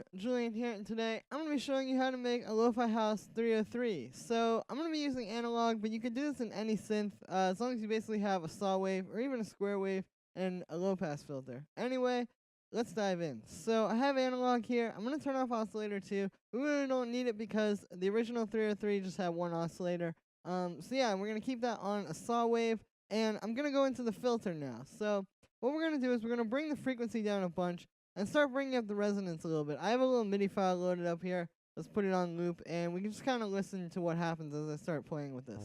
everyone, Julian here, and today I'm going to be showing you how to make a lo-fi house 303. So I'm going to be using analog, but you can do this in any synth, as long as you basically have a saw wave or even a square wave and a low-pass filter. Anyway, let's dive in. So I have analog here. I'm going to turn off oscillator 2. We really don't need it because the original 303 just had one oscillator. So yeah, we're going to keep that on a saw wave, and I'm going to go into the filter now. So what we're going to do is we're going to bring the frequency down a bunch and start bringing up the resonance a little bit. I have a little MIDI file loaded up here. Let's put it on loop, and we can just kind of listen to what happens as I start playing with this.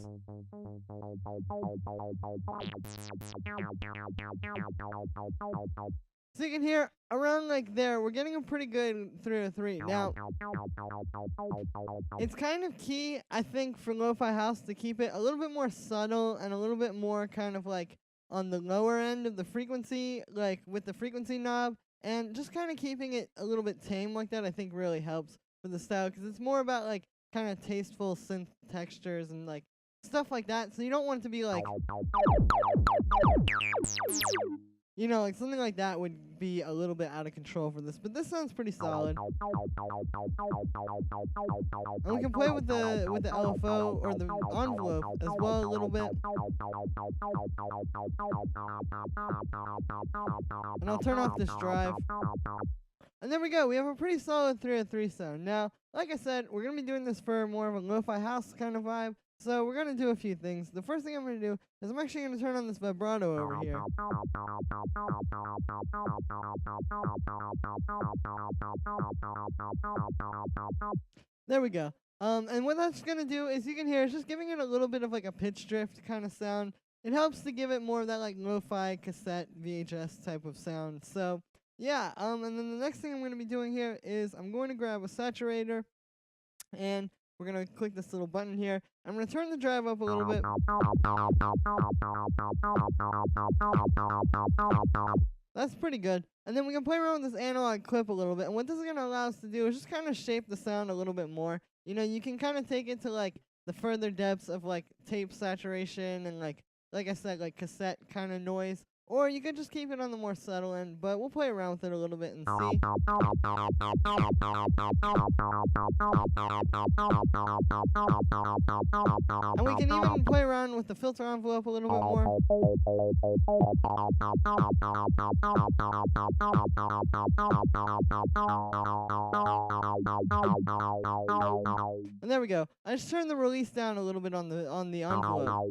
So you can hear around like there, we're getting a pretty good 303. Now, it's kind of key, I think, for lo-fi house to keep it a little bit more subtle and a little bit more kind of like on the lower end of the frequency, like with the frequency knob. And just kind of keeping it a little bit tame like that, I think really helps for the style, because it's more about like kind of tasteful synth textures and like stuff like that. So you don't want it to be like, you know, like something like that would be a little bit out of control for this. But this sounds pretty solid. And we can play with the LFO or the envelope as well a little bit. And I'll turn off this drive. And there we go. We have a pretty solid 303 sound. Now, like I said, we're going to be doing this for more of a lo-fi house kind of vibe. So we're going to do a few things. The first thing I'm going to do is I'm actually going to turn on this vibrato over here. There we go. And what that's going to do is you can hear it's just giving it a little bit of like a pitch drift kind of sound. It helps to give it more of that like lo-fi cassette VHS type of sound. So yeah, and then the next thing I'm going to be doing here is I'm going to grab a saturator, and we're going to click this little button here. I'm going to turn the drive up a little bit. That's pretty good. And then we can play around with this analog clip a little bit. And what this is going to allow us to do is just kind of shape the sound a little bit more. You know, you can kind of take it to like the further depths of like tape saturation and like I said, like cassette kind of noise. Or you could just keep it on the more subtle end, but we'll play around with it a little bit and see. And we can even play around with the filter envelope a little bit more. And there we go. I just turned the release down a little bit on the envelope.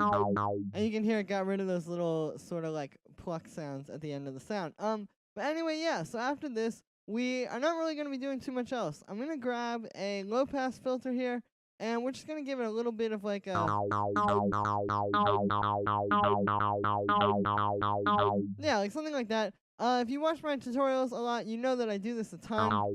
And you can hear it got rid of those little sort of like pluck sounds at the end of the sound. But anyway, yeah, so after this, we are not really going to be doing too much else. I'm going to grab a low-pass filter here, and we're just going to give it a little bit of like a... Yeah, like something like that. If you watch my tutorials a lot, you know that I do this a ton.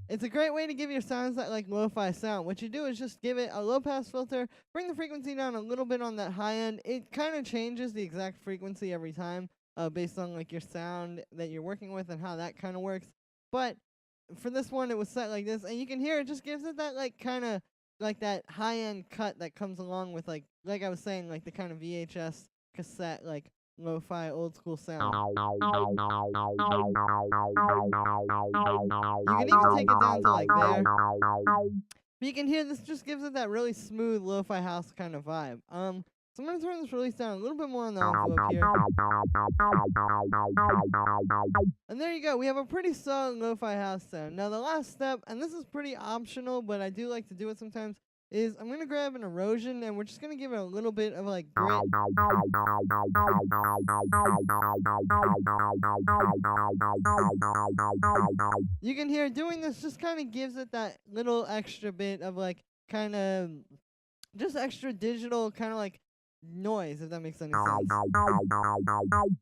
It's a great way to give your sounds that like lo-fi sound. What you do is just give it a low-pass filter, bring the frequency down a little bit on that high end. It kind of changes the exact frequency every time, based on like your sound that you're working with and how that kind of works. But for this one, it was set like this, and you can hear it just gives it that like kind of like that high end cut that comes along with like I was saying, like the kind of VHS cassette like lo-fi old school sound. You can even take it down to like there. But you can hear this just gives it that really smooth lo-fi house kind of vibe. So I'm going to turn this release down a little bit more on the envelope here. And there you go. We have a pretty solid lo-fi house sound. Now the last step, and this is pretty optional, but I do like to do it sometimes, is I'm going to grab an erosion, and we're just going to give it a little bit of like grit. You can hear doing this just kind of gives it that little extra bit of like kind of just extra digital kind of like noise, if that makes any sense.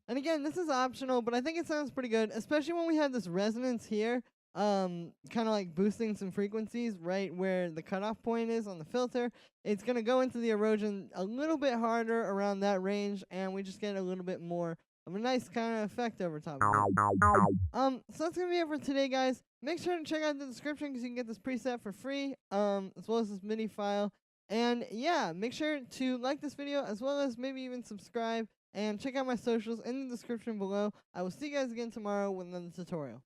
And again, this is optional, but I think it sounds pretty good, especially when we have this resonance here, kind of like boosting some frequencies right where the cutoff point is on the filter. It's going to go into the erosion a little bit harder around that range, and we just get a little bit more of a nice kind of effect over top of it. So that's going to be it for today, guys. Make sure to check out the description because you can get this preset for free, as well as this MIDI file. And yeah, make sure to like this video as well as maybe even subscribe and check out my socials in the description below. I will see you guys again tomorrow with another tutorial.